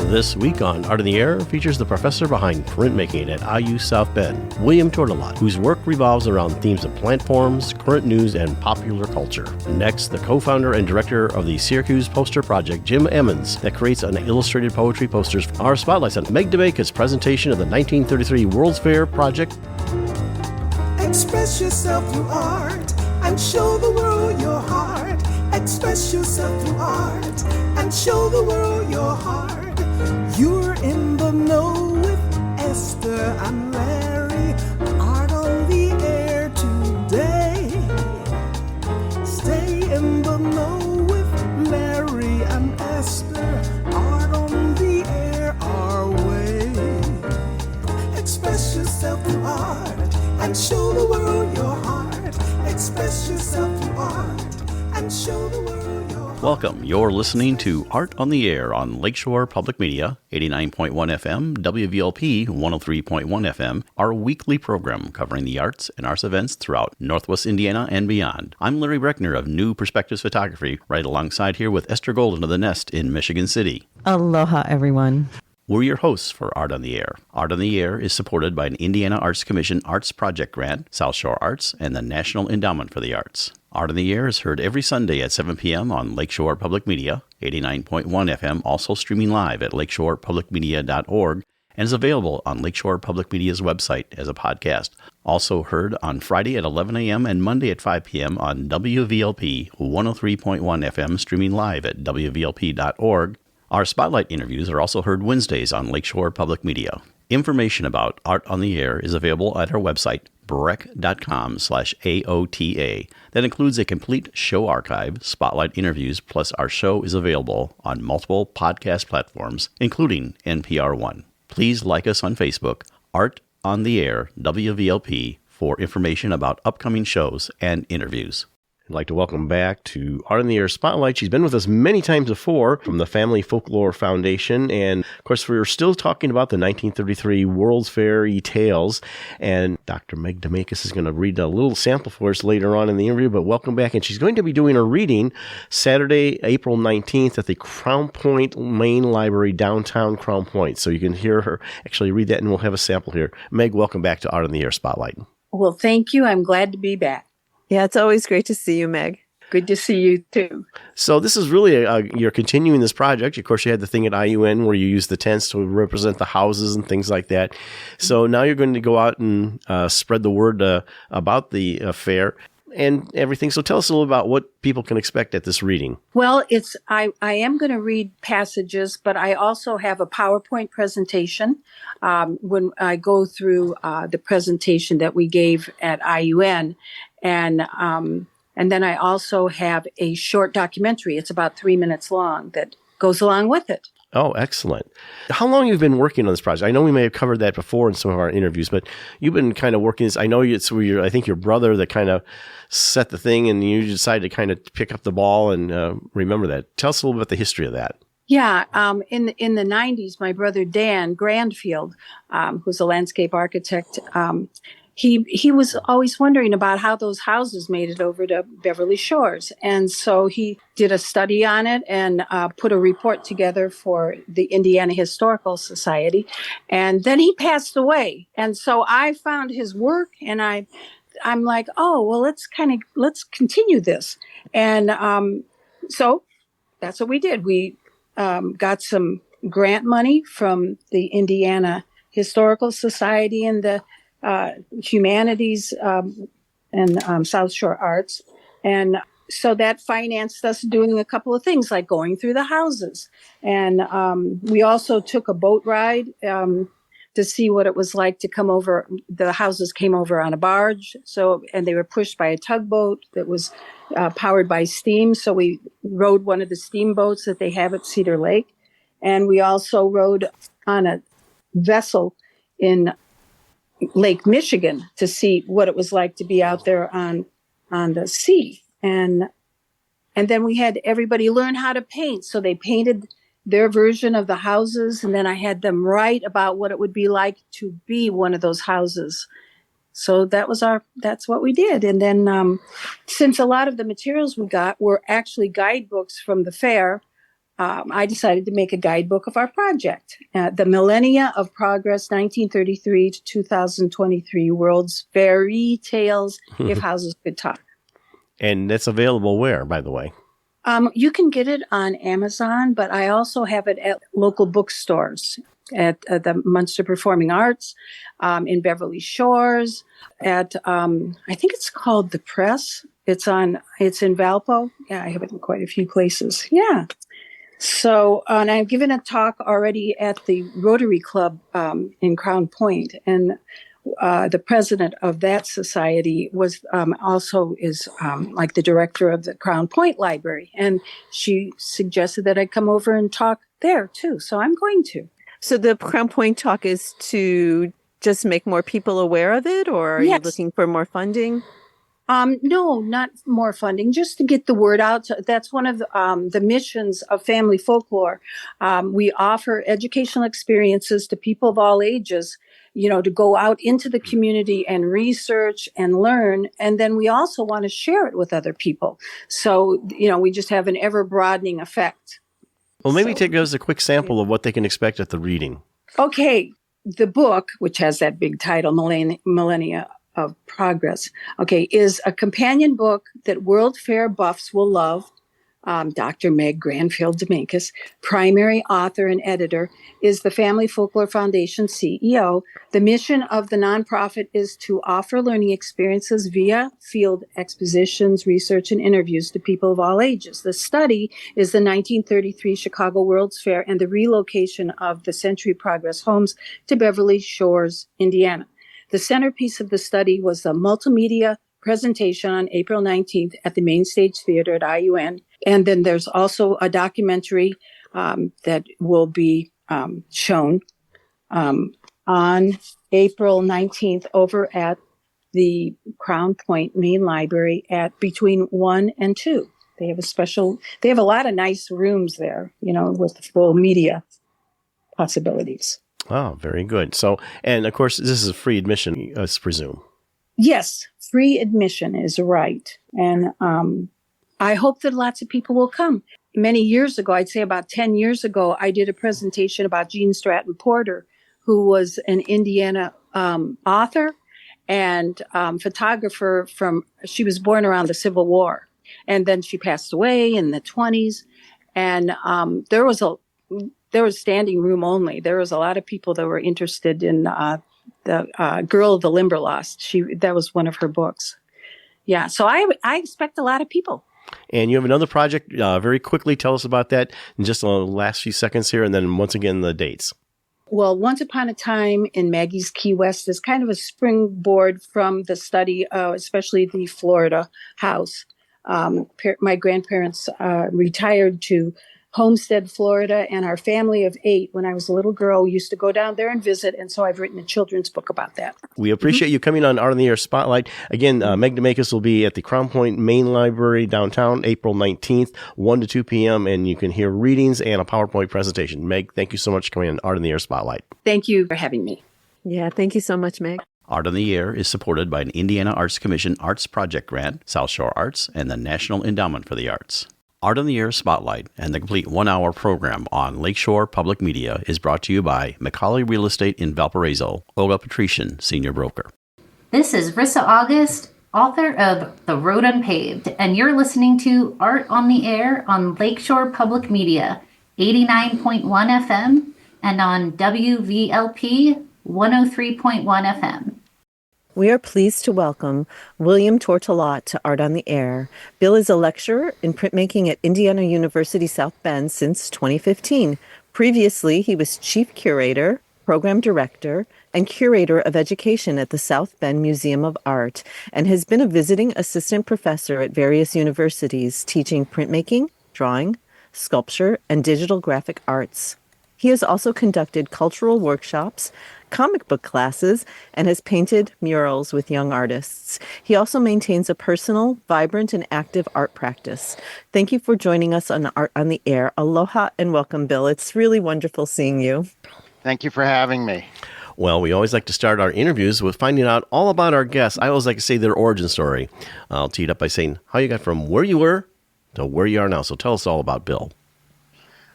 This week on Art in the Air features the professor behind printmaking at IU South Bend, William Tourtillotte, whose work revolves around themes of plant forms, current news, and popular culture. Next, the co-founder and director of the Syracuse Poster Project, Jim Emmons, that creates an illustrated poetry posters. Our spotlights on Meg Demakas' presentation of the 1933 World's Fair project. Express yourself through art and show the world your heart. Express yourself through art and show the world your heart. You're in the know with Esther and Larry. Art on the air today. Stay in the know with Larry and Esther. Art on the air our way. Express yourself through art and show the world your heart. Express yourself through art and show the world your heart. Welcome. You're listening to Art on the Air on Lakeshore Public Media, 89.1 FM, WVLP 103.1 FM, our weekly program covering the arts and arts events throughout Northwest Indiana and beyond. I'm Larry Breckner of New Perspectives Photography, right alongside here with Esther Golden of The Nest in Michigan City. Aloha, everyone. We're your hosts for Art on the Air. Art on the Air is supported by an Indiana Arts Commission Arts Project Grant, South Shore Arts, and the National Endowment for the Arts. Art on the Air is heard every Sunday at 7 p.m. on Lakeshore Public Media, 89.1 FM, also streaming live at lakeshorepublicmedia.org, and is available on Lakeshore Public Media's website as a podcast. Also heard on Friday at 11 a.m. and Monday at 5 p.m. on WVLP 103.1 FM, streaming live at wvlp.org. Our spotlight interviews are also heard Wednesdays on Lakeshore Public Media. Information about Art on the Air is available at our website, breck.com/AOTA. That includes a complete show archive, spotlight interviews, plus our show is available on multiple podcast platforms, including NPR One. Please like us on Facebook, Art on the Air, WVLP, for information about upcoming shows and interviews. I'd like to welcome back to Art in the Air Spotlight. She's been with us many times before from the Family Folklore Foundation. And, of course, we're still talking about the 1933 World's Fair tales. And Dr. Meg Demakas is going to read a little sample for us later on in the interview. But welcome back. And she's going to be doing a reading Saturday, April 19th at the Crown Point Main Library, downtown Crown Point. So you can hear her actually read that, and we'll have a sample here. Meg, welcome back to Art in the Air Spotlight. Well, thank you. I'm glad to be back. Yeah, it's always great to see you, Meg. Good to see you, too. So this is really, you're continuing this project. Of course, you had the thing at IUN where you used the tents to represent the houses and things like that. So now you're going to go out and spread the word about the fair and everything. So tell us a little about what people can expect at this reading. Well, I am going to read passages, but I also have a PowerPoint presentation when I go through the presentation that we gave at IUN. And then I also have a short documentary. It's about 3 minutes long that goes along with it. Oh, excellent. How long have you been working on this project? I know we may have covered that before in some of our interviews, but you've been kind of working this. I know it's where I think your brother that kind of set the thing, and you decided to kind of pick up the ball and remember that. Tell us a little bit about the history of that. Yeah, in the 90s, my brother Dan Grandfield, who's a landscape architect, He was always wondering about how those houses made it over to Beverly Shores. And so he did a study on it and put a report together for the Indiana Historical Society. And then he passed away. And so I found his work, and I'm like, oh, well, let's continue this. And so that's what we did. We got some grant money from the Indiana Historical Society and the humanities and South Shore Arts. And so that financed us doing a couple of things like going through the houses. And we also took a boat ride to see what it was like to come over. The houses came over on a barge. And they were pushed by a tugboat that was powered by steam. So we rode one of the steamboats that they have at Cedar Lake. And we also rode on a vessel in Lake Michigan to see what it was like to be out there on the sea. And then we had everybody learn how to paint. So they painted their version of the houses, and then I had them write about what it would be like to be one of those houses. So that's what we did. And then since a lot of the materials we got were actually guidebooks from the fair, I decided to make a guidebook of our project, the Millennia of Progress, 1933 to 2023, World's Fairy Tales, If Houses Could Talk. And that's available where, by the way? You can get it on Amazon, but I also have it at local bookstores, at the Munster Performing Arts, in Beverly Shores, at I think it's called The Press. It's in Valpo. Yeah, I have it in quite a few places. Yeah. So, and I've given a talk already at the Rotary Club in Crown Point, and the president of that society was also is like the director of the Crown Point Library, and she suggested that I come over and talk there too. So I'm going to. So the Crown Point talk is to just make more people aware of it, or are you looking for more funding? No, not more funding, just to get the word out. That's one of the missions of Family Folklore. We offer educational experiences to people of all ages, to go out into the community and research and learn. And then we also want to share it with other people. So, we just have an ever broadening effect. Well, maybe take us a quick sample of what they can expect at the reading. Okay. The book, which has that big title, Millennia of Progress, is a companion book that World Fair buffs will love. Dr. Meg Granfield Demakas, primary author and editor, is the Family Folklore Foundation CEO. The mission of the nonprofit is to offer learning experiences via field expositions, research, and interviews to people of all ages. The study is the 1933 Chicago World's Fair and the relocation of the Century Progress homes to Beverly Shores, Indiana. The centerpiece of the study was the multimedia presentation on April 19th at the Main Stage Theater at IUN. And then there's also a documentary that will be shown on April 19th over at the Crown Point Main Library at between 1 and 2. They have a lot of nice rooms there, with full media possibilities. Oh, very good. So, and of course, this is a free admission, I presume. Yes, free admission is right. And I hope that lots of people will come. Many years ago, I'd say about 10 years ago, I did a presentation about Jean Stratton Porter, who was an Indiana author and photographer she was born around the Civil War. And then she passed away in the 20s. And there was standing room only. There was a lot of people that were interested in the Girl of the Limberlost. That was one of her books. Yeah, so I expect a lot of people. And you have another project. Very quickly, tell us about that in just the last few seconds here, and then once again the dates. Well, Once Upon a Time in Maggie's Key West is kind of a springboard from the study, especially the Florida house. My grandparents retired to Homestead, Florida, and our family of 8, when I was a little girl, used to go down there and visit, and so I've written a children's book about that. We appreciate you coming on Art on the Air Spotlight. Again, Meg Demakas will be at the Crown Point Main Library downtown, April 19th, 1 to 2 p.m., and you can hear readings and a PowerPoint presentation. Meg, thank you so much for coming on Art on the Air Spotlight. Thank you for having me. Yeah, thank you so much, Meg. Art on the Air is supported by an Indiana Arts Commission Arts Project Grant, South Shore Arts, and the National Endowment for the Arts. Art on the Air Spotlight and the complete 1-hour program on Lakeshore Public Media is brought to you by Macaulay Real Estate in Valparaiso, Olga Patrician, Senior Broker. This is Rissa August, author of The Road Unpaved, and you're listening to Art on the Air on Lakeshore Public Media, 89.1 FM, and on WVLP 103.1 FM. We are pleased to welcome William Tourtillotte to Art on the Air. Bill is a lecturer in printmaking at Indiana University South Bend since 2015. Previously, he was chief curator, program director, and curator of education at the South Bend Museum of Art, and has been a visiting assistant professor at various universities teaching printmaking, drawing, sculpture, and digital graphic arts. He has also conducted cultural workshops, comic book classes, and has painted murals with young artists. He also maintains a personal, vibrant, and active art practice. Thank you for joining us on Art on the Air. Aloha and welcome, Bill. It's really wonderful seeing you. Thank you for having me. Well, we always like to start our interviews with finding out all about our guests. I always like to say their origin story. I'll tee it up by saying how you got from where you were to where you are now. So tell us all about Bill.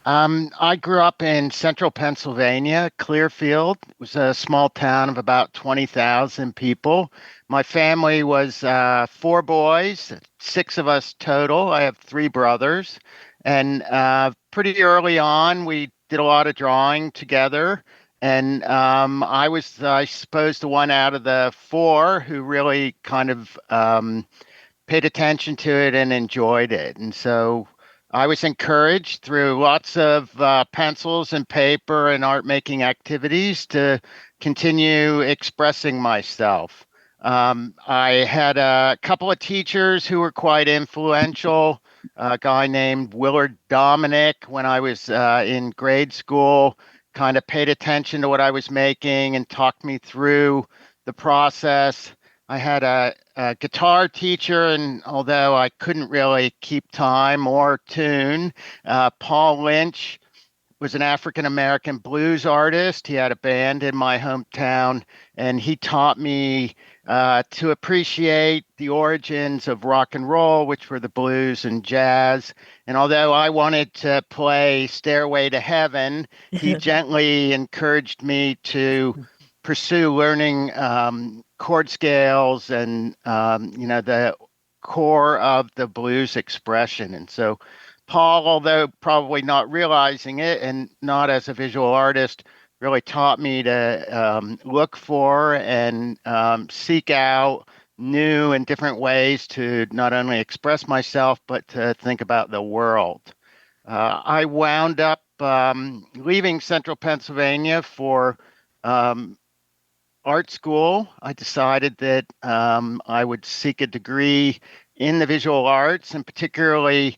I grew up in central Pennsylvania, Clearfield. It was a small town of about 20,000 people. My family was four boys, six of us total. I have three brothers. And pretty early on, we did a lot of drawing together. And I was, I suppose, the one out of the four who really kind of paid attention to it and enjoyed it. And so I was encouraged through lots of pencils and paper and art making activities to continue expressing myself. I had a couple of teachers who were quite influential. A guy named Willard Dominic, when I was in grade school, kind of paid attention to what I was making and talked me through the process. I had a guitar teacher, and although I couldn't really keep time or tune, Paul Lynch was an African American blues artist. He had a band in my hometown, and he taught me to appreciate the origins of rock and roll, which were the blues and jazz. And although I wanted to play Stairway to Heaven, he gently encouraged me to pursue learning chord scales and the core of the blues expression. And so Paul, although probably not realizing it and not as a visual artist, really taught me to look for and seek out new and different ways to not only express myself, but to think about the world. I wound up leaving central Pennsylvania for art school. I decided that I would seek a degree in the visual arts, and particularly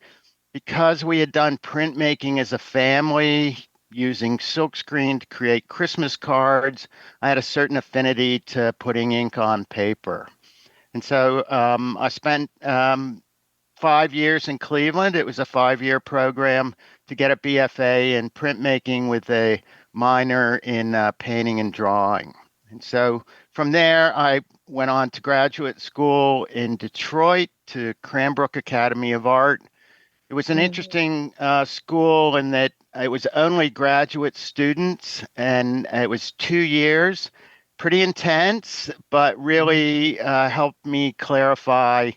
because we had done printmaking as a family using silkscreen to create Christmas cards, I had a certain affinity to putting ink on paper. And so I spent 5 years in Cleveland. It was a 5-year program to get a BFA in printmaking with a minor in painting and drawing. And so from there, I went on to graduate school in Detroit to Cranbrook Academy of Art. It was an interesting school in that it was only graduate students, and it was 2 years, pretty intense, but really helped me clarify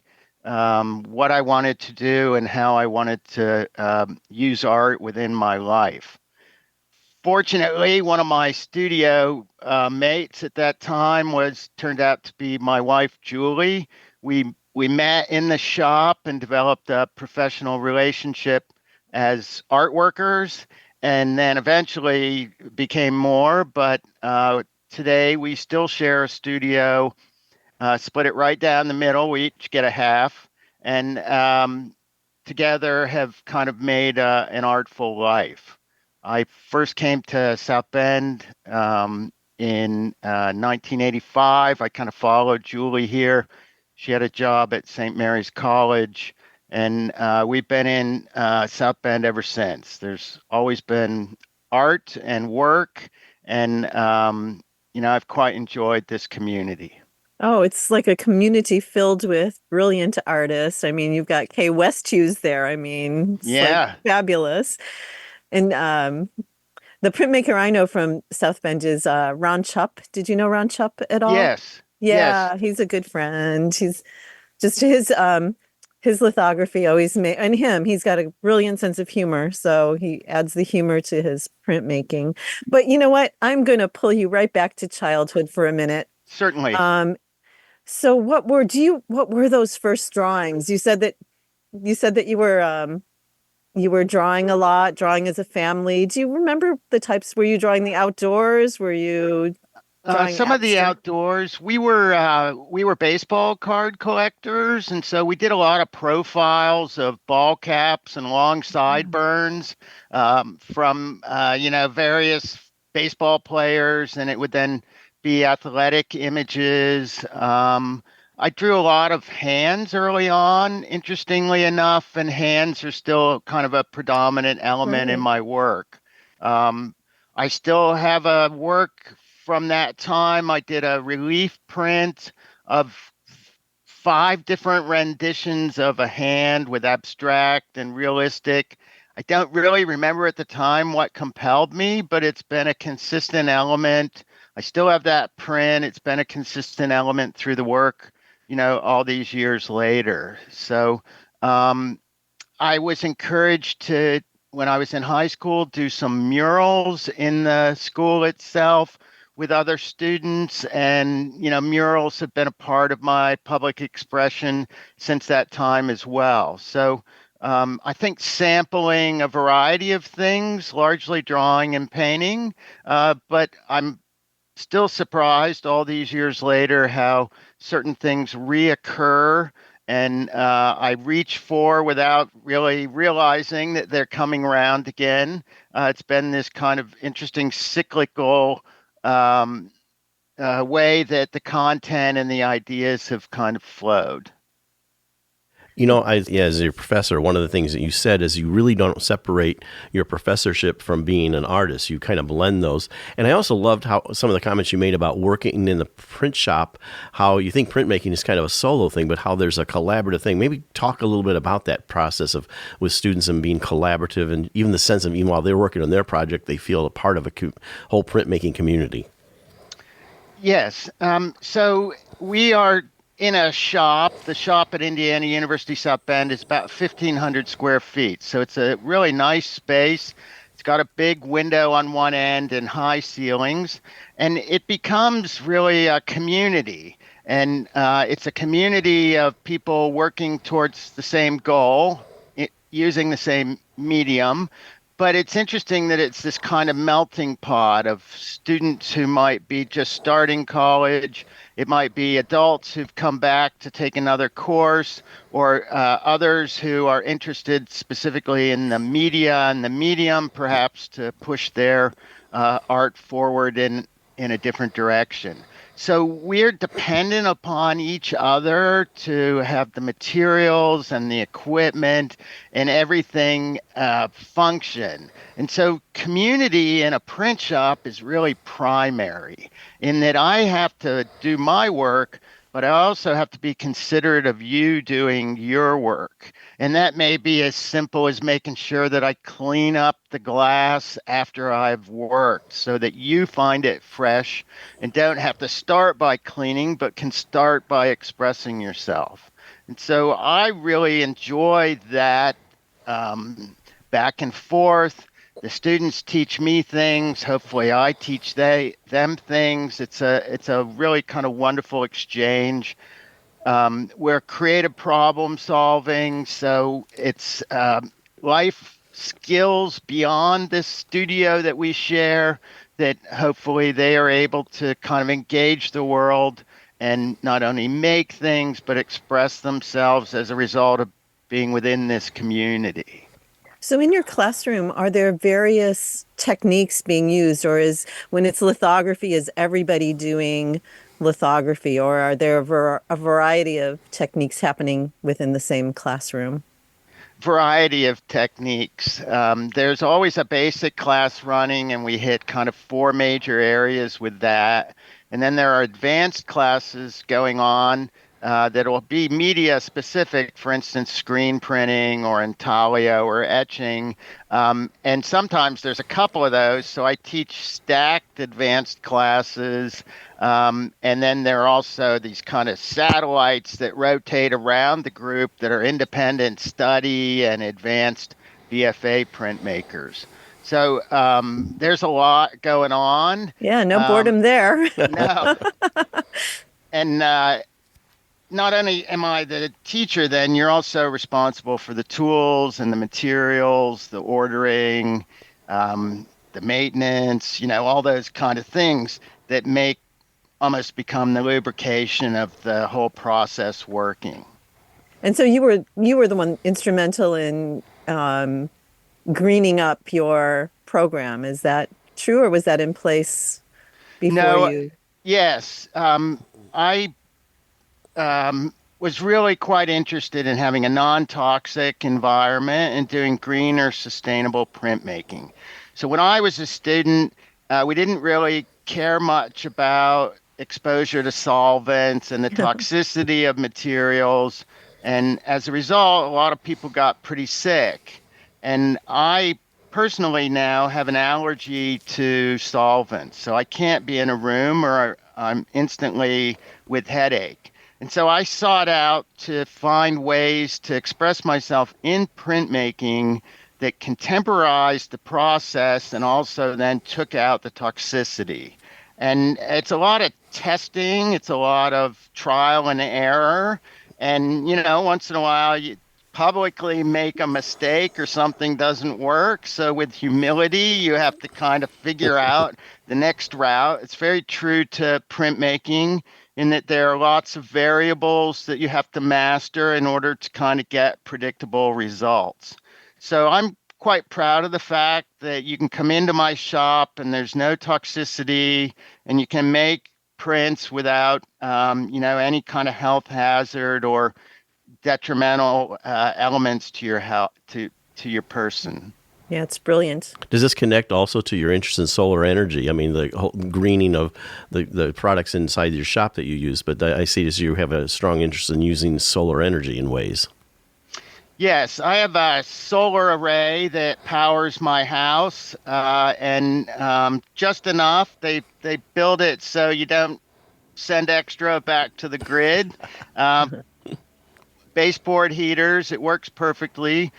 what I wanted to do and how I wanted to use art within my life. Fortunately, one of my studio mates at that time was turned out to be my wife, Julie. We met in the shop and developed a professional relationship as art workers, and then eventually became more. But today we still share a studio, split it right down the middle. We each get a half, and together have kind of made an artful life. I first came to South Bend in 1985. I kind of followed Julie here. She had a job at St. Mary's College, and we've been in South Bend ever since. There's always been art and work, and I've quite enjoyed this community. Oh, it's like a community filled with brilliant artists. I mean, you've got Kay Westhughes there. I mean, it's Yeah. like fabulous. And the printmaker I know from South Bend is Ron Chupp. Did you know Ron Chupp at all? Yes. Yeah, Yes. he's a good friend. He's just his lithography always and he's got a brilliant sense of humor, so he adds the humor to his printmaking. But you know what? I'm going to pull you right back to childhood for a minute. Certainly. So what were those first drawings? You said that you were drawing a lot, drawing as a family. Do you remember the types? Were you drawing the outdoors? Were you drawing Some of the abstract? outdoors. We were baseball card collectors, and so we did a lot of profiles of ball caps and long sideburns from various baseball players, and it would then be athletic images. I drew a lot of hands early on, interestingly enough, and hands are still kind of a predominant element in Right. my work. Um, I still have a work from that time. I did a relief print of 5 different renditions of a hand with abstract and realistic. I don't really remember at the time what compelled me, but it's been a consistent element. I still have that print. It's been a consistent element through the work, all these years later. So I was encouraged to, when I was in high school, do some murals in the school itself with other students. And, murals have been a part of my public expression since that time as well. So I think sampling a variety of things, largely drawing and painting, but I'm still surprised all these years later how certain things reoccur and I reach for without really realizing that they're coming around again. It's been this kind of interesting cyclical way that the content and the ideas have kind of flowed. As your professor, one of the things that you said is you really don't separate your professorship from being an artist. You kind of blend those. And I also loved how some of the comments you made about working in the print shop, how you think printmaking is kind of a solo thing, but how there's a collaborative thing. Maybe talk a little bit about that process of with students and being collaborative, and even the sense of even while they're working on their project, they feel a part of a whole printmaking community. Yes. So we are in a shop. The shop at Indiana University South Bend is about 1,500 square feet. So it's a really nice space. It's got a big window on one end and high ceilings. And it becomes really a community. And it's a community of people working towards the same goal, using the same medium. But it's interesting that it's this kind of melting pot of students who might be just starting college. It might be adults who've come back to take another course, or others who are interested specifically in the media and the medium, perhaps to push their art forward in a different direction. So we're dependent upon each other to have the materials and the equipment and everything function. And so community in a print shop is really primary in that I have to do my work, but I also have to be considerate of you doing your work. And that may be as simple as making sure that I clean up the glass after I've worked so that you find it fresh and don't have to start by cleaning, but can start by expressing yourself. And so I really enjoy that back and forth. The students teach me things. Hopefully I teach them things. It's a really kind of wonderful exchange. We're creative problem solving. So it's life skills beyond this studio that we share that hopefully they are able to kind of engage the world and not only make things, but express themselves as a result of being within this community. So in your classroom, are there various techniques being used, or when it's lithography, is everybody doing lithography, or are there a variety of techniques happening within the same classroom? Variety of techniques. There's always a basic class running, and we hit kind of 4 major areas with that. And then there are advanced classes going on that will be media specific, for instance, screen printing or intaglio or etching. And sometimes there's a couple of those. So I teach stacked advanced classes. And then there are also these kind of satellites that rotate around the group that are independent study and advanced BFA printmakers. So there's a lot going on. Yeah, no boredom there. No. And not only am I the teacher, then you're also responsible for the tools and the materials, the ordering, the maintenance, all those kind of things that make almost become the lubrication of the whole process working. And so you were the one instrumental in greening up your program. Is that true, or was that in place before you? Yes. I was really quite interested in having a non-toxic environment and doing greener, sustainable printmaking. So when I was a student, we didn't really care much about exposure to solvents and the toxicity of materials. And as a result, a lot of people got pretty sick. And I personally now have an allergy to solvents. So I can't be in a room or I'm instantly with headache. And so I sought out to find ways to express myself in printmaking that contemporized the process and also then took out the toxicity. And it's a lot of testing, it's a lot of trial and error. And, once in a while, you publicly make a mistake or something doesn't work. So, with humility, you have to kind of figure out the next route. It's very true to printmaking in that there are lots of variables that you have to master in order to kind of get predictable results. So I'm quite proud of the fact that you can come into my shop and there's no toxicity and you can make prints without, any kind of health hazard or detrimental elements to your health, to your person. Yeah, it's brilliant. Does this connect also to your interest in solar energy? I mean, the whole greening of the products inside your shop that you use, but I see as you have a strong interest in using solar energy in ways. Yes, I have a solar array that powers my house, and just enough. They build it so you don't send extra back to the grid. Baseboard heaters, it works perfectly.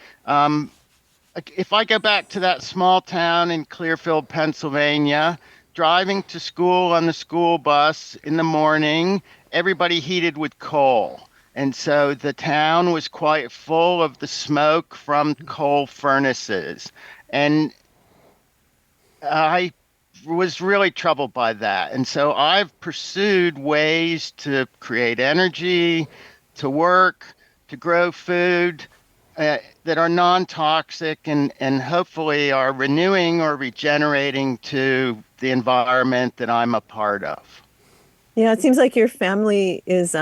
If I go back to that small town in Clearfield, Pennsylvania, driving to school on the school bus in the morning, everybody heated with coal. And so the town was quite full of the smoke from coal furnaces. And I was really troubled by that. And so I've pursued ways to create energy, to work, to grow food that are non-toxic and hopefully are renewing or regenerating to the environment that I'm a part of. Yeah, it seems like your family is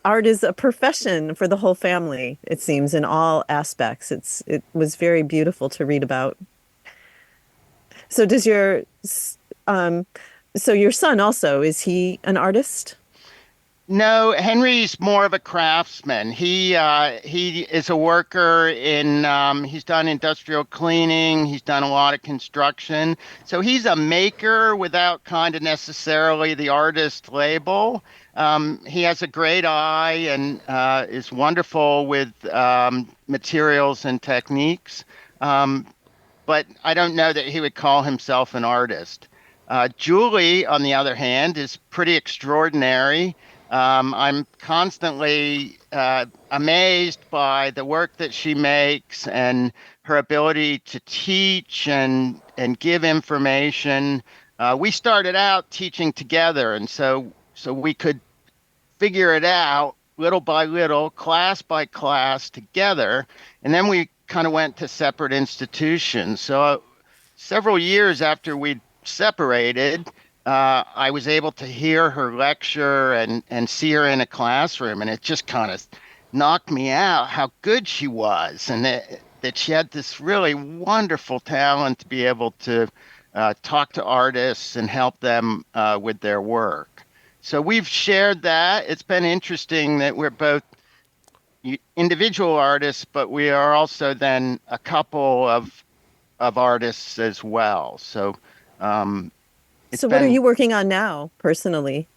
art is a profession for the whole family, it seems, in all aspects. It was very beautiful to read about. So so your son also, is he an artist? No, Henry's more of a craftsman. He is a worker in he's done industrial cleaning, he's done a lot of construction. So he's a maker without kind of necessarily the artist label. He has a great eye and is wonderful with materials and techniques. But I don't know that he would call himself an artist. Julie, on the other hand, is pretty extraordinary. I'm constantly amazed by the work that she makes and her ability to teach and give information. We started out teaching together, and so we could figure it out little by little, class by class together, and then we kind of went to separate institutions. So several years after we separated, I was able to hear her lecture and see her in a classroom, and it just kind of knocked me out how good she was, and that she had this really wonderful talent to be able to talk to artists and help them with their work. So we've shared that. It's been interesting that we're both individual artists, but we are also then a couple of artists as well. So So what are you working on now, personally?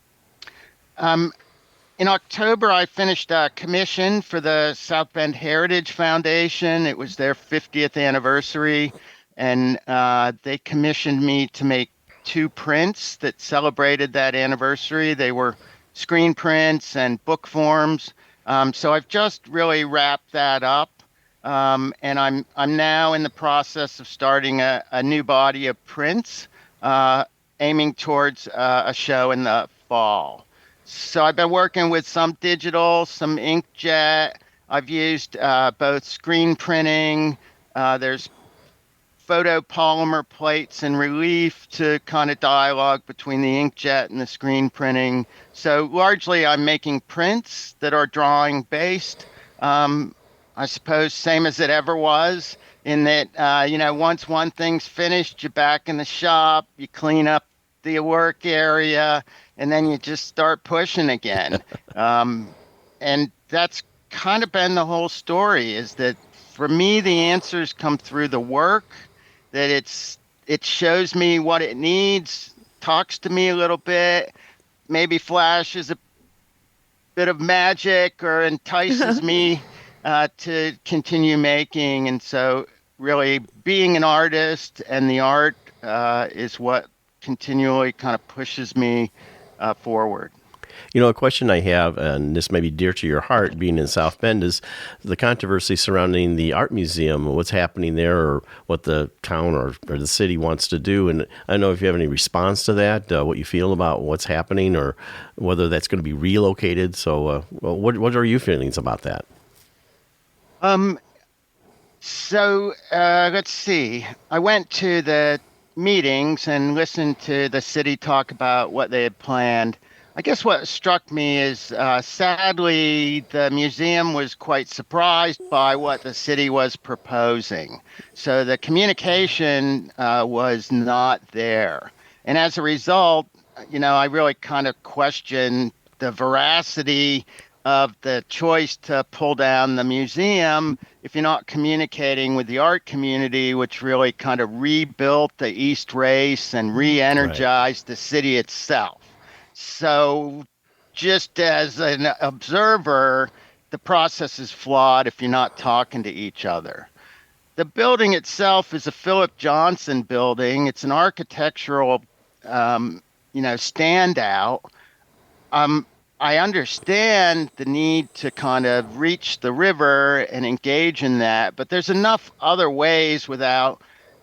In October, I finished a commission for the South Bend Heritage Foundation. It was their 50th anniversary, and they commissioned me to make 2 prints that celebrated that anniversary. They were screen prints and book forms. So I've just really wrapped that up, and I'm now in the process of starting a new body of prints, aiming towards a show in the fall. So I've been working with some digital, some inkjet. I've used both screen printing. There's photopolymer plates and relief to kind of dialogue between the inkjet and the screen printing. So largely I'm making prints that are drawing based. I suppose same as it ever was, in that, once one thing's finished, you're back in the shop, you clean up the work area, and then you just start pushing again. And that's kind of been the whole story, is that For me, the answers come through the work, that it shows me what it needs, talks to me a little bit, maybe flashes a bit of magic or entices me to continue making. And so really being an artist and the art is what continually kind of pushes me forward. You know, a question I have, and this may be dear to your heart, being in South Bend, is the controversy surrounding the art museum, what's happening there, or what the town or the city wants to do. And I don't know if you have any response to that, what you feel about what's happening, or whether that's going to be relocated. So what are your feelings about that? So let's see. I went to the meetings and listened to the city talk about what they had planned. I guess what struck me is, sadly, the museum was quite surprised by what the city was proposing. So the communication was not there. And as a result, I really kind of questioned the veracity of the choice to pull down the museum if you're not communicating with the art community, which really kind of rebuilt the East Race and re-energized the city itself. So just as an observer, the process is flawed if you're not talking to each other. The building itself is a Philip Johnson building. It's an architectural, standout. I understand the need to kind of reach the river and engage in that, but there's enough other ways without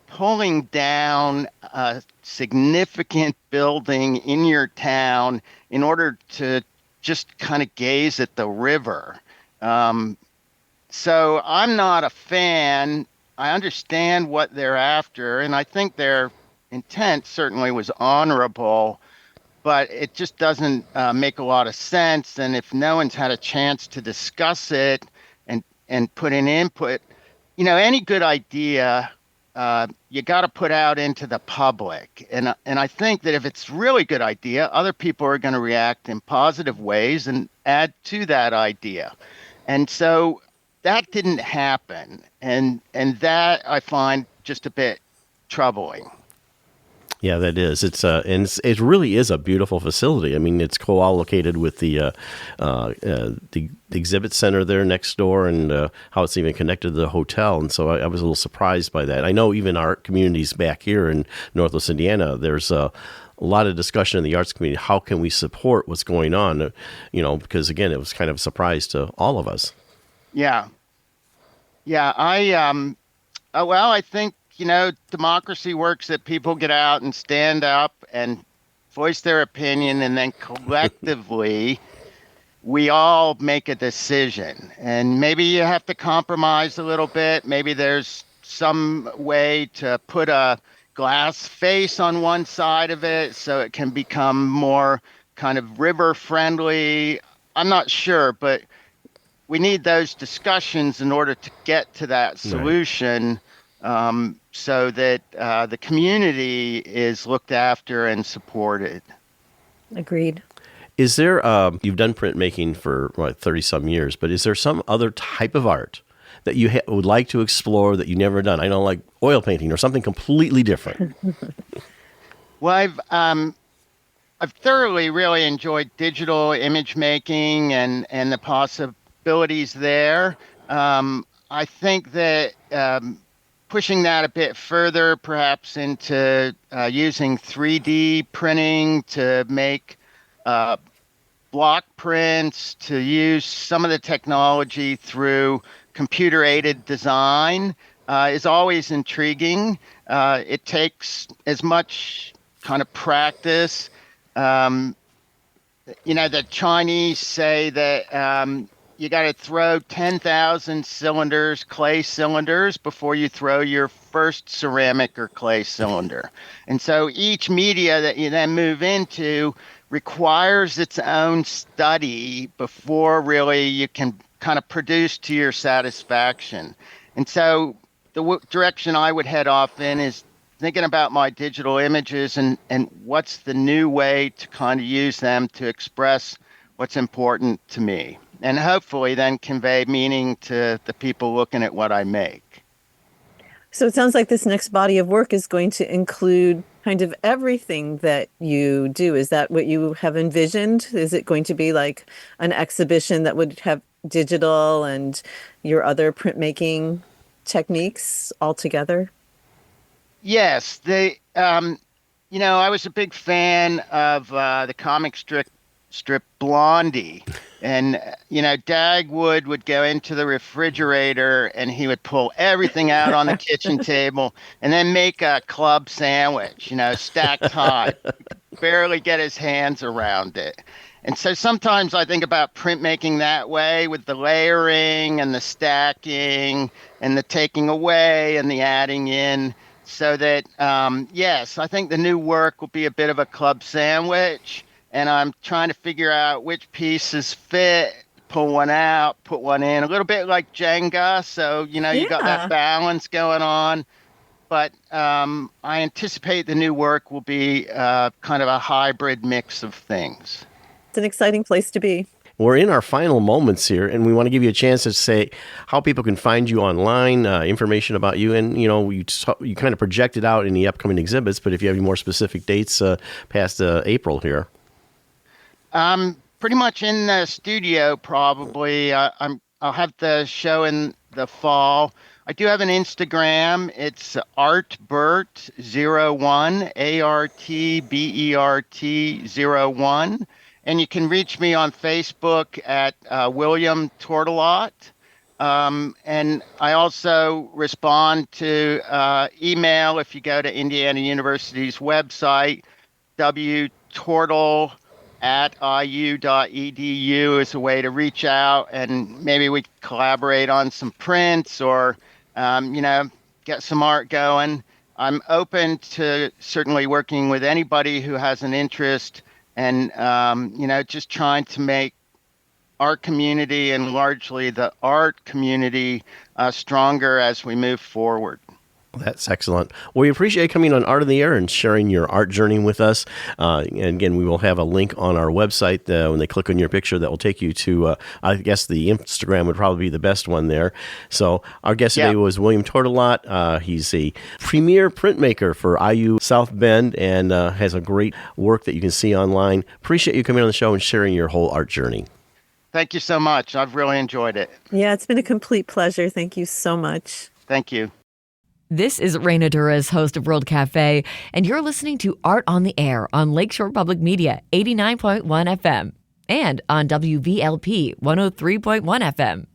pulling down a significant building in your town in order to just kind of gaze at the river. So I'm not a fan. I understand what they're after, and I think their intent certainly was honorable, but it just doesn't make a lot of sense. And if no one's had a chance to discuss it and put in input, any good idea, you got to put out into the public. And I think that if it's really good idea, other people are going to react in positive ways and add to that idea. And so that didn't happen. And that I find just a bit troubling. Yeah, that is. It really is a beautiful facility. I mean, it's co-located with the exhibit center there next door, and how it's even connected to the hotel. And so I was a little surprised by that. I know even our communities back here in Northwest Indiana, there's a lot of discussion in the arts community. How can we support what's going on? Because again, it was kind of a surprise to all of us. Yeah. I think, democracy works that people get out and stand up and voice their opinion, and then collectively we all make a decision. And maybe you have to compromise a little bit. Maybe there's some way to put a glass face on one side of it so it can become more kind of river friendly. I'm not sure, but we need those discussions in order to get to that solution. Right. So that the community is looked after and supported. Agreed. Is there, you've done printmaking for 30 some years, but is there some other type of art that you would like to explore that you've never done? I know, like oil painting or something completely different. Well, I've thoroughly really enjoyed digital image making and the possibilities there. I think that pushing that a bit further, perhaps into using 3D printing to make block prints, to use some of the technology through computer-aided design is always intriguing. It takes as much kind of practice. The Chinese say that you got to throw 10,000 clay cylinders before you throw your first ceramic or clay cylinder. And so each media that you then move into requires its own study before really you can kind of produce to your satisfaction. And so the direction I would head off in is thinking about my digital images and what's the new way to kind of use them to express what's important to me. and hopefully then convey meaning to the people looking at what I make. So it sounds like this next body of work is going to include kind of everything that you do. Is that what you have envisioned? Is it going to be like an exhibition that would have digital and your other printmaking techniques all together? Yes, I was a big fan of the comic strip Blondie. And, Dagwood would go into the refrigerator and he would pull everything out on the kitchen table and then make a club sandwich, stacked high, barely get his hands around it. And so sometimes I think about printmaking that way, with the layering and the stacking and the taking away and the adding in. So that, yes, I think the new work will be a bit of a club sandwich. And I'm trying to figure out which pieces fit, pull one out, put one in, a little bit like Jenga. So, you got that balance going on. But I anticipate the new work will be kind of a hybrid mix of things. It's an exciting place to be. We're in our final moments here, and we want to give you a chance to say how people can find you online, information about you, and you kind of projected out in the upcoming exhibits. But if you have any more specific dates past April here, pretty much in the studio. Probably I'll have the show in the fall. I do have an Instagram. It's artbert01, ARTBERT01. And you can reach me on Facebook at William Tourtillotte. And I also respond to email if you go to Indiana University's website, wturtle@iu.edu is a way to reach out, and maybe we collaborate on some prints or, get some art going. I'm open to certainly working with anybody who has an interest, and just trying to make our community and largely the art community stronger as we move forward. That's excellent. Well, we appreciate coming on Art in the Air and sharing your art journey with us. And again, we will have a link on our website when they click on your picture that will take you to, I guess the Instagram would probably be the best one there. So our guest today was William Tourtillotte. He's a premier printmaker for IU South Bend and has a great work that you can see online. Appreciate you coming on the show and sharing your whole art journey. Thank you so much. I've really enjoyed it. Yeah, it's been a complete pleasure. Thank you so much. Thank you. This is Raina Duras, host of World Cafe, and you're listening to Art on the Air on Lakeshore Public Media, 89.1 FM, and on WVLP, 103.1 FM.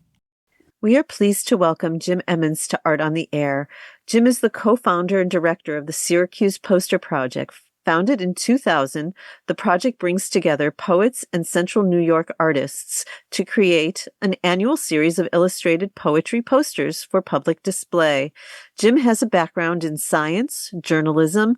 We are pleased to welcome Jim Emmons to Art on the Air. Jim is the co-founder and director of the Syracuse Poster Project. Founded in 2000, the project brings together poets and Central New York artists to create an annual series of illustrated poetry posters for public display. Jim has a background in science, journalism,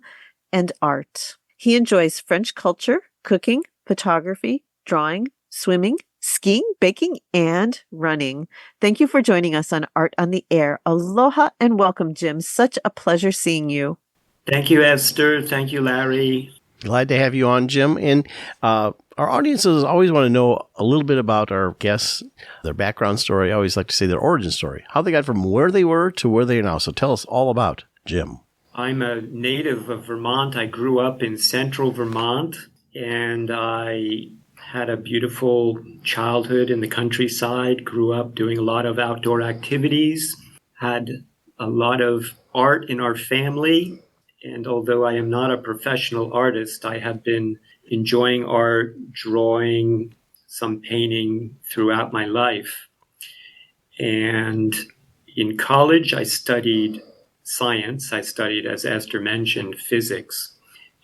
and art. He enjoys French culture, cooking, photography, drawing, swimming, skiing, baking, and running. Thank you for joining us on Art on the Air. Aloha and welcome, Jim. Such a pleasure seeing you. Thank you, Esther. Thank you, Larry. Glad to have you on, Jim. And our audiences always want to know a little bit about our guests, their background story. I always like to say their origin story, how they got from where they were to where they are now. So tell us all about Jim. I'm a native of Vermont. I grew up in central Vermont, and I had a beautiful childhood in the countryside, grew up doing a lot of outdoor activities, had a lot of art in our family. And although I am not a professional artist, I have been enjoying art, drawing, some painting throughout my life. And in college, I studied science. I studied, as Esther mentioned, physics,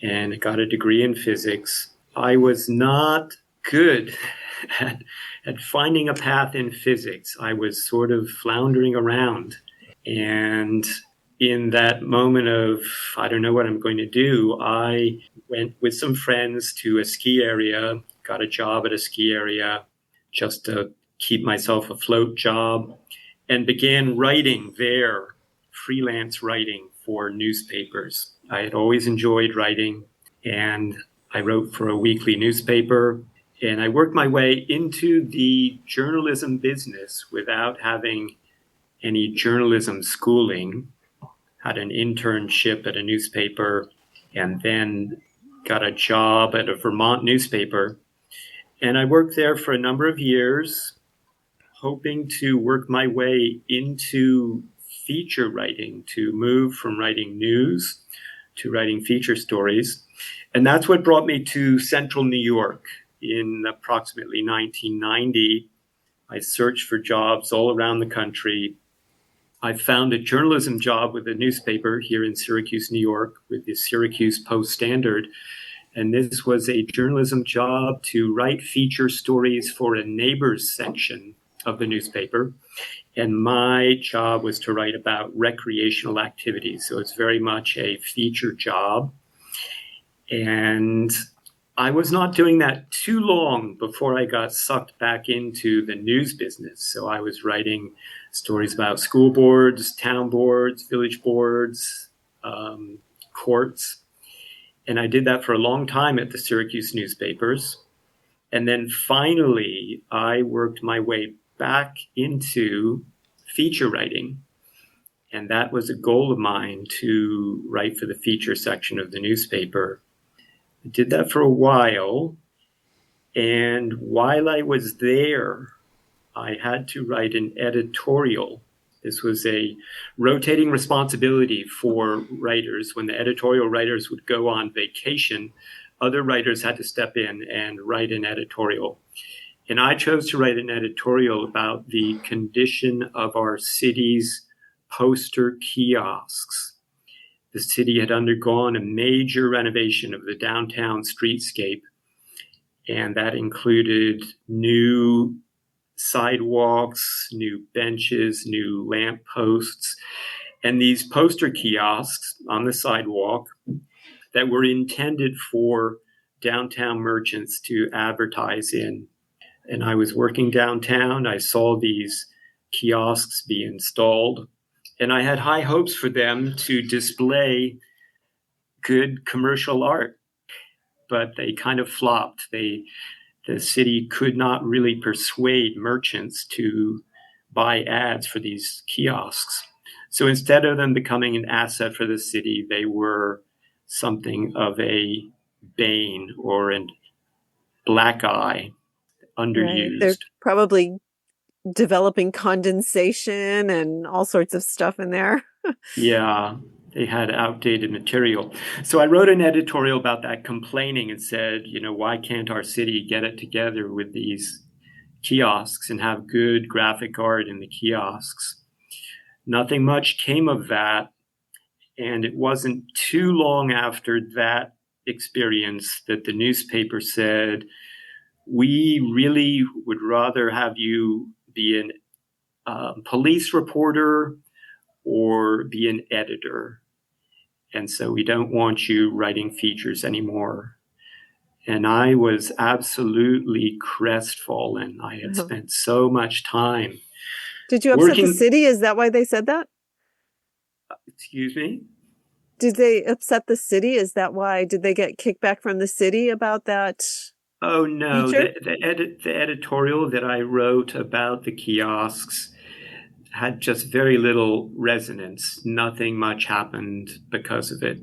and I got a degree in physics. I was not good at finding a path in physics. I was sort of floundering around. And in that moment of, I don't know what I'm going to do, I went with some friends to a ski area, got a job at a ski area, just to keep myself afloat job, and began writing there, freelance writing for newspapers. I had always enjoyed writing, and I wrote for a weekly newspaper, And I worked my way into the journalism business without having any journalism schooling. Had an internship at a newspaper and then got a job at a Vermont newspaper. And I worked there for a number of years, hoping to work my way into feature writing, to move from writing news to writing feature stories. And that's what brought me to Central New York in approximately 1990. I searched for jobs all around the country. I found a journalism job with a newspaper here in Syracuse, New York, with the Syracuse Post-Standard. And this was a journalism job to write feature stories for a neighbors section of the newspaper. And my job was to write about recreational activities. So it's very much a feature job. And I was not doing that too long before I got sucked back into the news business. So I was writing stories about school boards, town boards, village boards, courts. And I did that for a long time at the Syracuse newspapers. And then finally, I worked my way back into feature writing. And that was a goal of mine, to write for the feature section of the newspaper. I did that for a while. And while I was there, I had to write an editorial. This was a rotating responsibility for writers. When the editorial writers would go on vacation, other writers had to step in and write an editorial. And I chose to write an editorial about the condition of our city's poster kiosks. The city had undergone a major renovation of the downtown streetscape, and that included new sidewalks, new benches, new lamp posts, and these poster kiosks on the sidewalk that were intended for downtown merchants to advertise in. And I was working downtown. I saw these kiosks be installed, and I had high hopes for them to display good commercial art, but they kind of flopped. The city could not really persuade merchants to buy ads for these kiosks. So instead of them becoming an asset for the city, they were something of a bane or a black eye, underused. Right. They're probably developing condensation and all sorts of stuff in there. Yeah, they had outdated material. So I wrote an editorial about that, complaining, and said, why can't our city get it together with these kiosks and have good graphic art in the kiosks? Nothing much came of that. And it wasn't too long after that experience that the newspaper said, we really would rather have you be a police reporter or be an editor. And so we don't want you writing features anymore. And I was absolutely crestfallen. I had spent so much time. Did you upset the city? Is that why they said that? Excuse me? Did they upset the city? Is that why? Did they get kickback from the city about that? Oh, no. Feature? The editorial that I wrote about the kiosks had just very little resonance. Nothing much happened because of it.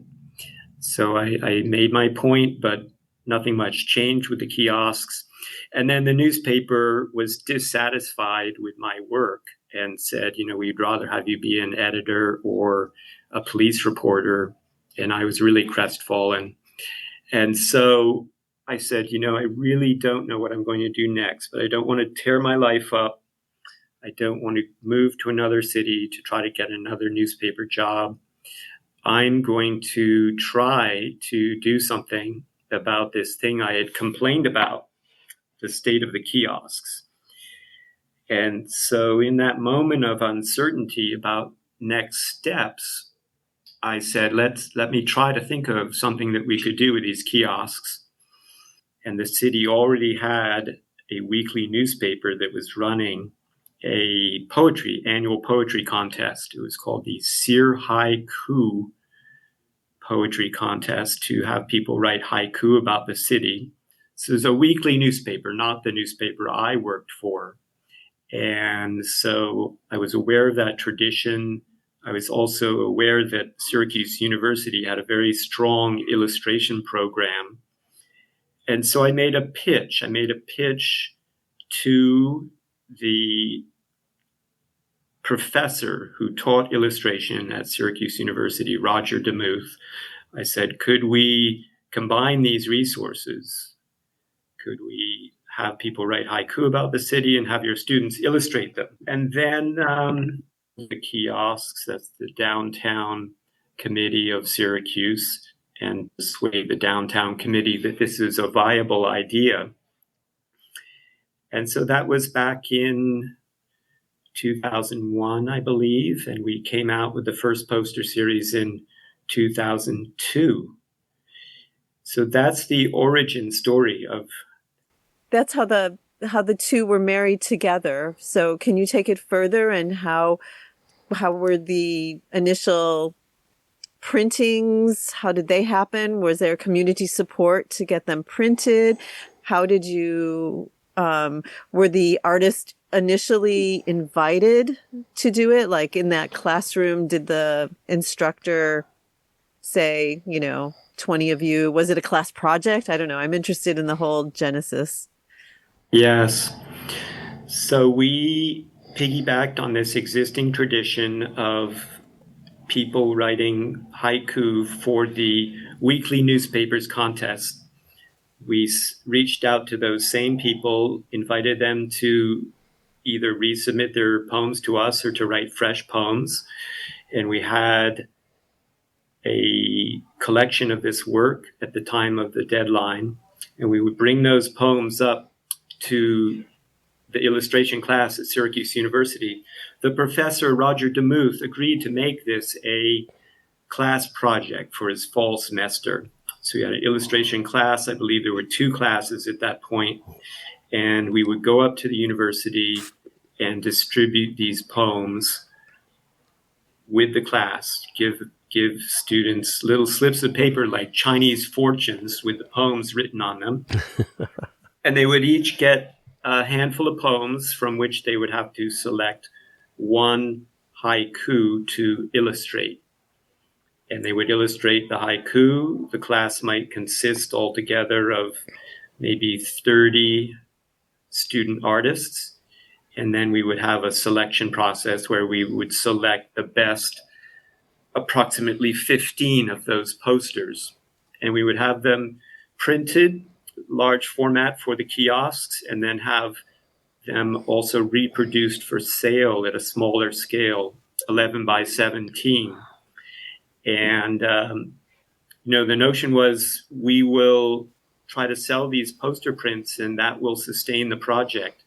So I made my point, but nothing much changed with the kiosks. And then the newspaper was dissatisfied with my work and said, we'd rather have you be an editor or a police reporter. And I was really crestfallen. And so I said, I really don't know what I'm going to do next, but I don't want to tear my life up. I don't want to move to another city to try to get another newspaper job. I'm going to try to do something about this thing I had complained about, the state of the kiosks. And so in that moment of uncertainty about next steps, I said, let me try to think of something that we could do with these kiosks. And the city already had a weekly newspaper that was running a annual poetry contest. It was called the Seer Haiku Poetry Contest, to have people write haiku about the city. So it was a weekly newspaper, not the newspaper I worked for. And so I was aware of that tradition. I was also aware that Syracuse University had a very strong illustration program. And so I made a pitch. I made a pitch to the professor who taught illustration at Syracuse University, Roger Demuth. I said, could we combine these resources? Could we have people write haiku about the city and have your students illustrate them? And then the kiosks, that's the downtown committee of Syracuse, and persuade the downtown committee that this is a viable idea. And so that was back in 2001, I believe, and we came out with the first poster series in 2002. So that's the origin story of. That's how the two were married together. So can you take it further, and how were the initial printings? How did they happen? Was there community support to get them printed? How did you were the artists initially invited to do it? Like in that classroom, did the instructor say, 20 of you? Was it a class project? I don't know. I'm interested in the whole genesis. Yes. So we piggybacked on this existing tradition of people writing haiku for the weekly newspapers contest. We reached out to those same people, invited them to either resubmit their poems to us or to write fresh poems. And we had a collection of this work at the time of the deadline. And we would bring those poems up to the illustration class at Syracuse University. The professor, Roger Demuth, agreed to make this a class project for his fall semester. So we had an illustration class. I believe there were 2 classes at that point. And we would go up to the university and distribute these poems with the class, give students little slips of paper like Chinese fortunes with the poems written on them. And they would each get a handful of poems from which they would have to select one haiku to illustrate. And they would illustrate the haiku. The class might consist altogether of maybe 30 student artists. And then we would have a selection process where we would select the best approximately 15 of those posters. And we would have them printed, large format for the kiosks, and then have them also reproduced for sale at a smaller scale, 11 by 17. And, the notion was we will try to sell these poster prints and that will sustain the project.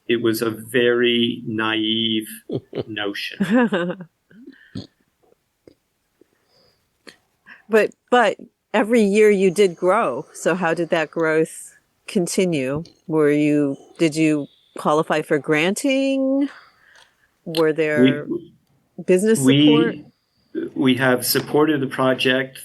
It was a very naive notion. But every year you did grow. So how did that growth continue? Did you qualify for granting? Were there business support? We have supported the project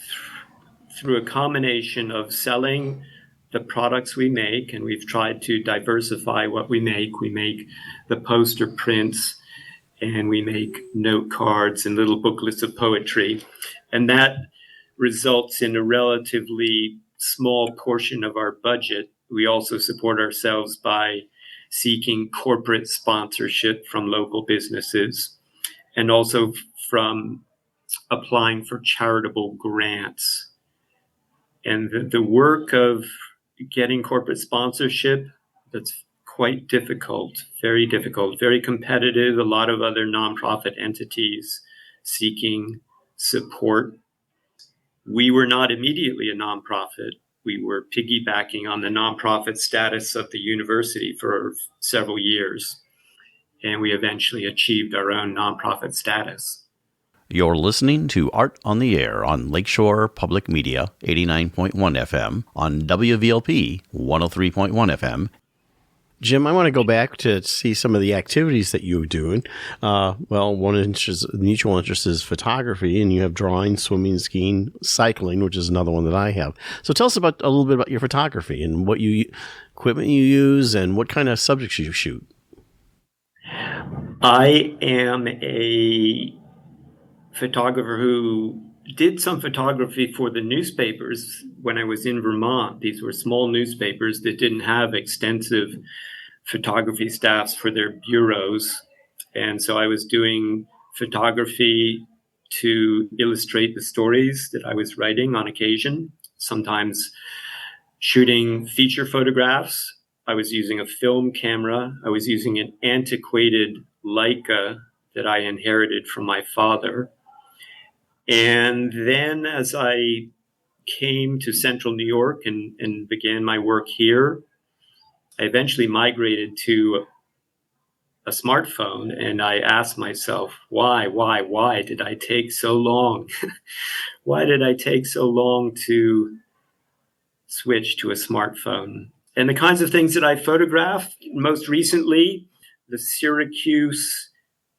through a combination of selling the products we make, and we've tried to diversify what we make. We make the poster prints, and we make note cards and little booklets of poetry. And that results in a relatively small portion of our budget. We also support ourselves by seeking corporate sponsorship from local businesses and also from applying for charitable grants. And the work of getting corporate sponsorship, that's quite difficult, very competitive. A lot of other nonprofit entities seeking support. We were not immediately a nonprofit. We were piggybacking on the nonprofit status of the university for several years, and we eventually achieved our own nonprofit status. You're listening to Art on the Air on Lakeshore Public Media, 89.1 FM, on WVLP, 103.1 FM. Jim, I want to go back to see some of the activities that you do. One mutual interest is photography, and you have drawing, swimming, skiing, cycling, which is another one that I have. So tell us a little bit about your photography and what equipment you use and what kind of subjects you shoot. I am a photographer who did some photography for the newspapers when I was in Vermont. These were small newspapers that didn't have extensive photography staffs for their bureaus. And so I was doing photography to illustrate the stories that I was writing on occasion, sometimes shooting feature photographs. I was using a film camera. I was using an antiquated Leica that I inherited from my father. And then as I came to central New York and began my work here, I eventually migrated to a smartphone, and I asked myself, why did I take so long? Why did I take so long to switch to a smartphone? And the kinds of things that I photographed, most recently, the Syracuse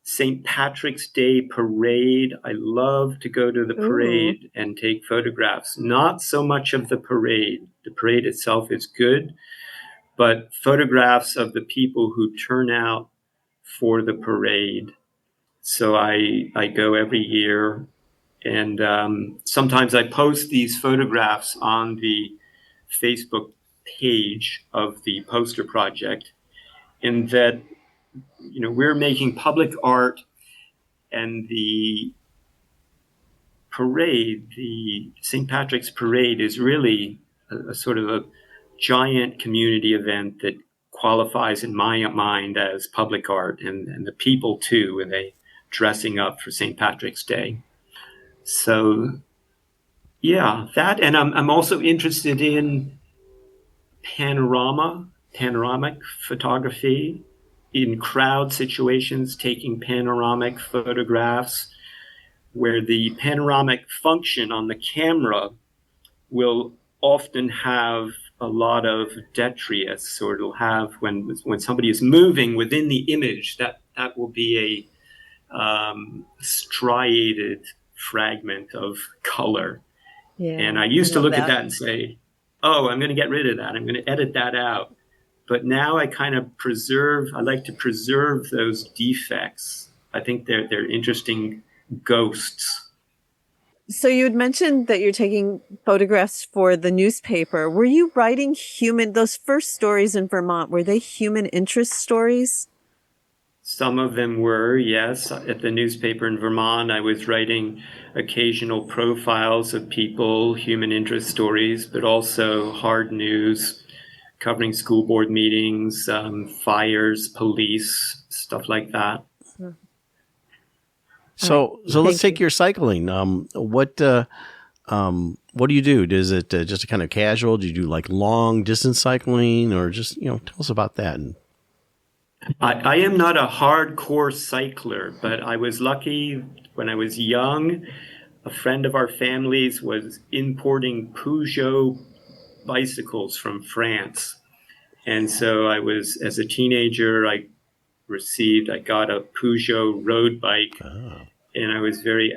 St. Patrick's Day parade. I love to go to the parade and take photographs. Not so much of the parade. The parade itself is good, but photographs of the people who turn out for the parade. So I go every year, and sometimes I post these photographs on the Facebook page of the poster project, in that we're making public art, and the parade, the St. Patrick's Parade, is really a sort of a giant community event that qualifies in my mind as public art, and the people too, and they dressing up for St. Patrick's Day. So yeah, that, and I'm also interested in panoramic photography, in crowd situations, taking panoramic photographs where the panoramic function on the camera will often have a lot of detritus, or it'll have, when somebody is moving within the image, that will be a striated fragment of color. Yeah, and I used to look at that and say, oh, I'm going to get rid of that. I'm going to edit that out. But now I kind of I like to preserve those defects. I think they're interesting ghosts. So you had mentioned that you're taking photographs for the newspaper. Were you writing those first stories in Vermont, were they human interest stories? Some of them were, yes. At the newspaper in Vermont, I was writing occasional profiles of people, human interest stories, but also hard news, covering school board meetings, fires, police, stuff like that. So let's take your cycling. What do you do? Is it just a kind of casual? Do you do like long distance cycling, or just, tell us about that? I am not a hardcore cycler, but I was lucky when I was young. A friend of our family's was importing Peugeot bicycles from France. And so as a teenager, I got a Peugeot road bike, and I was very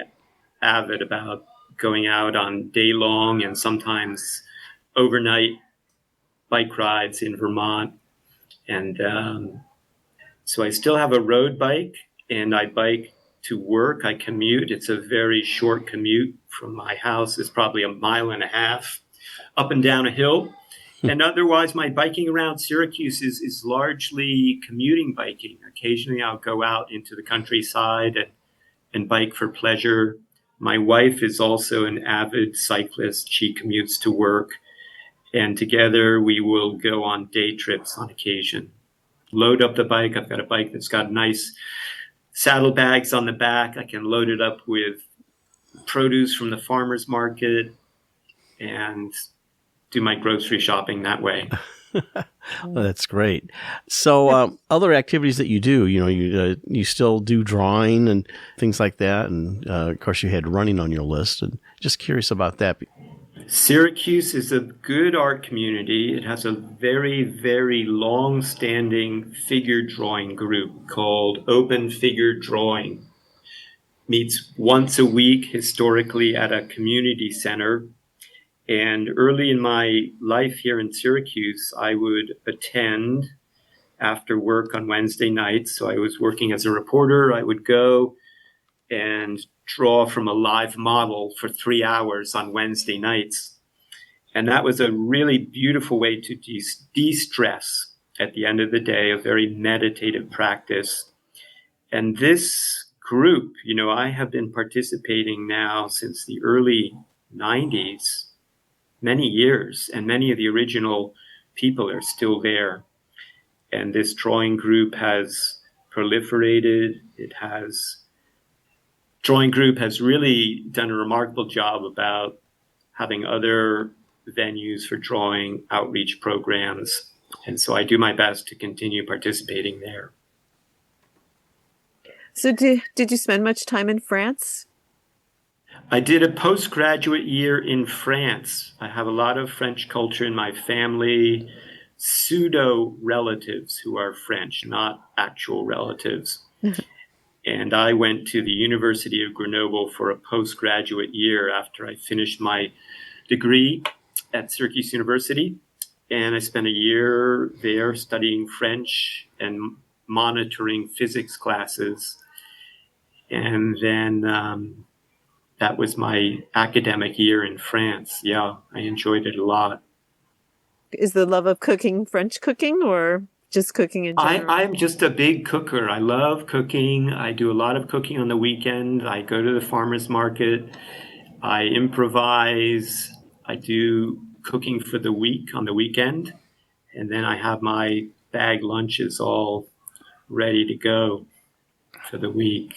avid about going out on day-long and sometimes overnight bike rides in Vermont. And so I still have a road bike, and I bike to work. I commute. It's a very short commute from my house. It's probably 1.5 miles up and down a hill. And otherwise, my biking around Syracuse is largely commuting biking. Occasionally, I'll go out into the countryside and bike for pleasure. My wife is also an avid cyclist. She commutes to work. And together, we will go on day trips on occasion. Load up the bike. I've got a bike that's got nice saddlebags on the back. I can load it up with produce from the farmer's market and do my grocery shopping that way. Well, that's great. So other activities that you do, you still do drawing and things like that. And of course, you had running on your list. And just curious about that. Syracuse is a good art community. It has a very, very long-standing figure drawing group called Open Figure Drawing. Meets once a week historically at a community center. And early in my life here in Syracuse, I would attend after work on Wednesday nights. So I was working as a reporter. I would go and draw from a live model for 3 hours on Wednesday nights. And that was a really beautiful way to de-stress at the end of the day, a very meditative practice. And this group, I have been participating now since the early 90s, many years, and many of the original people are still there. And this drawing group has proliferated. Drawing group has really done a remarkable job about having other venues for drawing outreach programs. And so I do my best to continue participating there. So did you spend much time in France? I did a postgraduate year in France. I have a lot of French culture in my family, pseudo relatives who are French, not actual relatives. And I went to the University of Grenoble for a postgraduate year after I finished my degree at Syracuse University. And I spent a year there studying French and monitoring physics classes. And then that was my academic year in France. Yeah, I enjoyed it a lot. Is the love of cooking French cooking or just cooking in general? I'm just a big cooker. I love cooking. I do a lot of cooking on the weekend. I go to the farmer's market. I improvise. I do cooking for the week on the weekend. And then I have my bag lunches all ready to go for the week.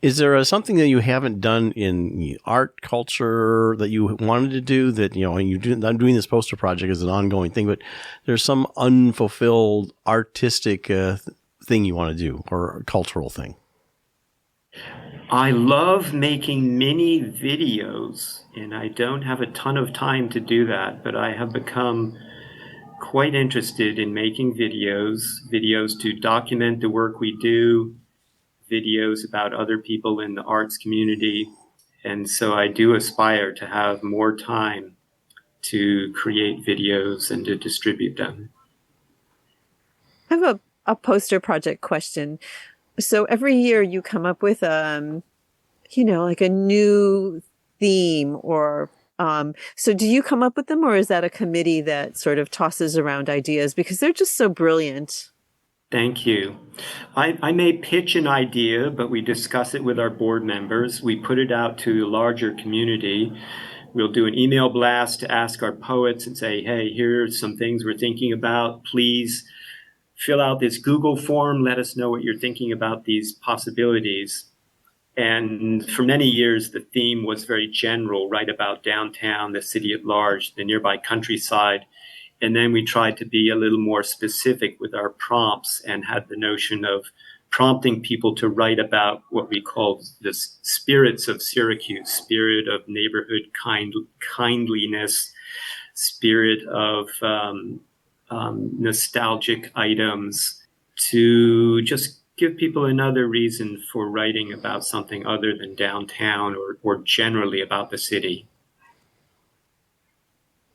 Is there something that you haven't done in art culture that you wanted to do that, I'm doing this poster project as an ongoing thing, but there's some unfulfilled artistic thing you want to do or a cultural thing? I love making mini videos, and I don't have a ton of time to do that, but I have become quite interested in making videos to document the work we do, videos about other people in the arts community. And so I do aspire to have more time to create videos and to distribute them. I have a poster project question. So every year you come up with like a new theme or so do you come up with them, or is that a committee that sort of tosses around ideas because they're just so brilliant? Thank you. I may pitch an idea, but we discuss it with our board members. We put it out to the larger community. We'll do an email blast to ask our poets and say, hey, here's some things we're thinking about. Please fill out this Google form. Let us know what you're thinking about these possibilities. And for many years, the theme was very general, right about downtown, the city at large, the nearby countryside. And then we tried to be a little more specific with our prompts and had the notion of prompting people to write about what we call the spirits of Syracuse, spirit of neighborhood kindliness, spirit of nostalgic items, to just give people another reason for writing about something other than downtown or generally about the city.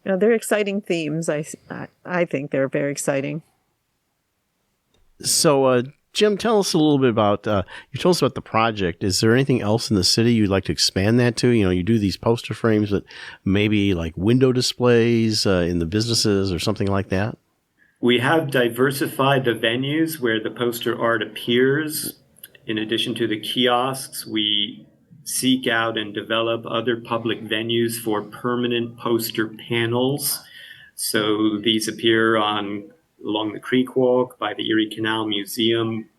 Yeah, they're exciting themes. I think they're very exciting. So, Jim, tell us a little bit about, you told us about the project. Is there anything else in the city you'd like to expand that to? You do these poster frames, but maybe like window displays in the businesses or something like that? We have diversified the venues where the poster art appears. In addition to the kiosks, we seek out and develop other public venues for permanent poster panels. So these appear along the Creek Walk by the Erie Canal Museum.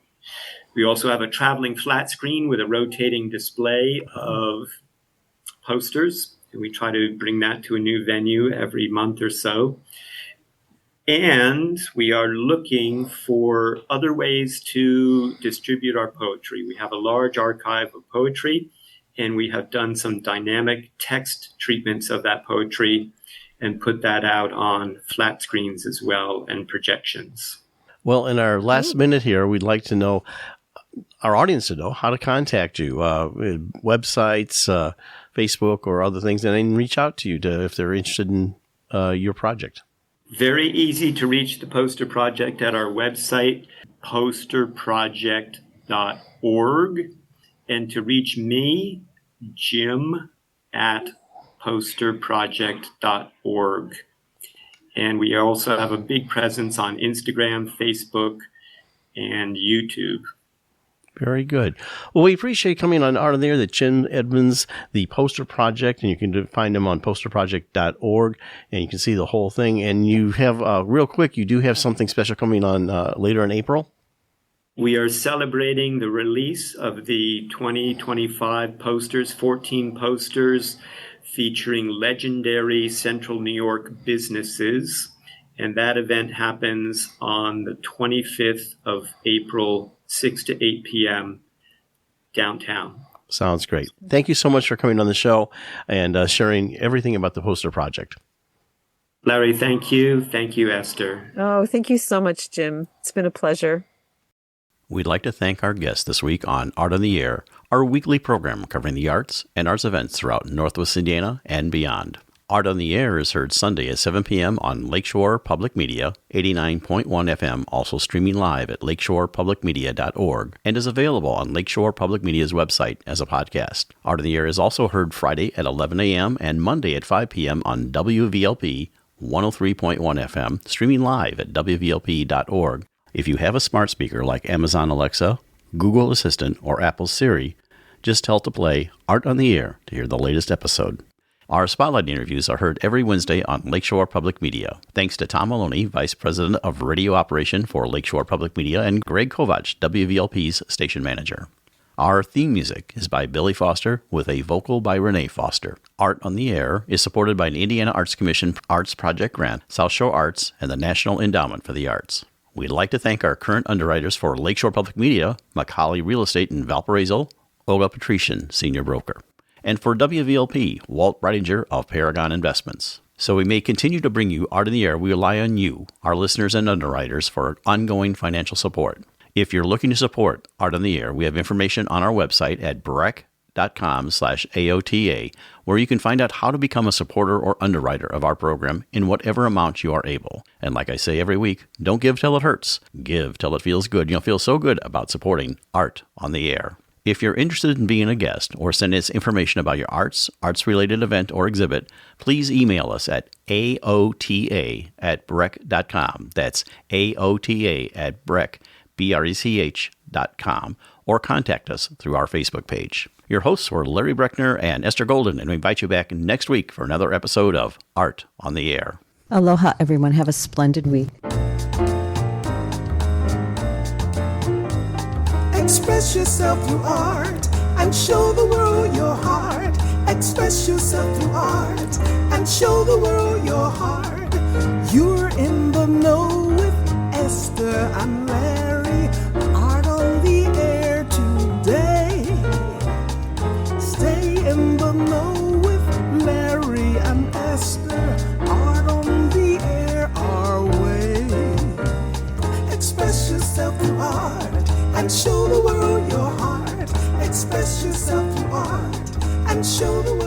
We also have a traveling flat screen with a rotating display of posters. And we try to bring that to a new venue every month or so. And we are looking for other ways to distribute our poetry. We have a large archive of poetry, and we have done some dynamic text treatments of that poetry and put that out on flat screens as well and projections. Well, in our last minute here, we'd like to know, our audience to know how to contact you, websites, Facebook or other things, and then reach out to you if they're interested in your project. Very easy to reach the Poster Project at our website, posterproject.org. And to reach me, Jim at posterproject.org. And we also have a big presence on Instagram, Facebook, and YouTube. Very good. Well, we appreciate coming on Art on the Air, the Jim Emmons, the Poster Project, and you can find them on posterproject.org, and you can see the whole thing. And you have, real quick, you do have something special coming on later in April? We are celebrating the release of the 2025 posters, 14 posters featuring legendary Central New York businesses. And that event happens on the 25th of April, 6 to 8 p.m. downtown. Sounds great. Thank you so much for coming on the show and sharing everything about the Poster Project. Larry, thank you. Thank you, Esther. Oh, thank you so much, Jim. It's been a pleasure. We'd like to thank our guests this week on Art on the Air, our weekly program covering the arts and arts events throughout Northwest Indiana and beyond. Art on the Air is heard Sunday at 7 p.m. on Lakeshore Public Media, 89.1 FM, also streaming live at lakeshorepublicmedia.org, and is available on Lakeshore Public Media's website as a podcast. Art on the Air is also heard Friday at 11 a.m. and Monday at 5 p.m. on WVLP 103.1 FM, streaming live at wvlp.org. If you have a smart speaker like Amazon Alexa, Google Assistant, or Apple Siri, just tell it to play Art on the Air to hear the latest episode. Our Spotlight interviews are heard every Wednesday on Lakeshore Public Media. Thanks to Tom Maloney, Vice President of Radio Operation for Lakeshore Public Media, and Greg Kovach, WVLP's Station Manager. Our theme music is by Billy Foster with a vocal by Renee Foster. Art on the Air is supported by an Indiana Arts Commission Arts Project grant, South Shore Arts, and the National Endowment for the Arts. We'd like to thank our current underwriters for Lakeshore Public Media, Macaulay Real Estate in Valparaiso, Olga Patrician, Senior Broker. And for WVLP, Walt Reidinger of Paragon Investments. So we may continue to bring you Art in the Air. We rely on you, our listeners and underwriters, for ongoing financial support. If you're looking to support Art on the Air, we have information on our website at breck.com/AOTA, where you can find out how to become a supporter or underwriter of our program in whatever amount you are able. And like I say every week, don't give till it hurts. Give till it feels good. You'll feel so good about supporting Art on the Air. If you're interested in being a guest or send us information about your arts-related event or exhibit, please email us at aota@breck.com. That's aota@breck.com, or contact us through our Facebook page. Your hosts were Larry Breckner and Esther Golden, and we invite you back next week for another episode of Art on the Air. Aloha, everyone. Have a splendid week. Express yourself through art and show the world your heart. Express yourself through art and show the world your heart. You're in the know with Esther and Larry. Art on the Air today. Stay in the know with Larry and Esther. Art on the Air our way. Express yourself through art and show the world your heart. Express yourself through art and show the world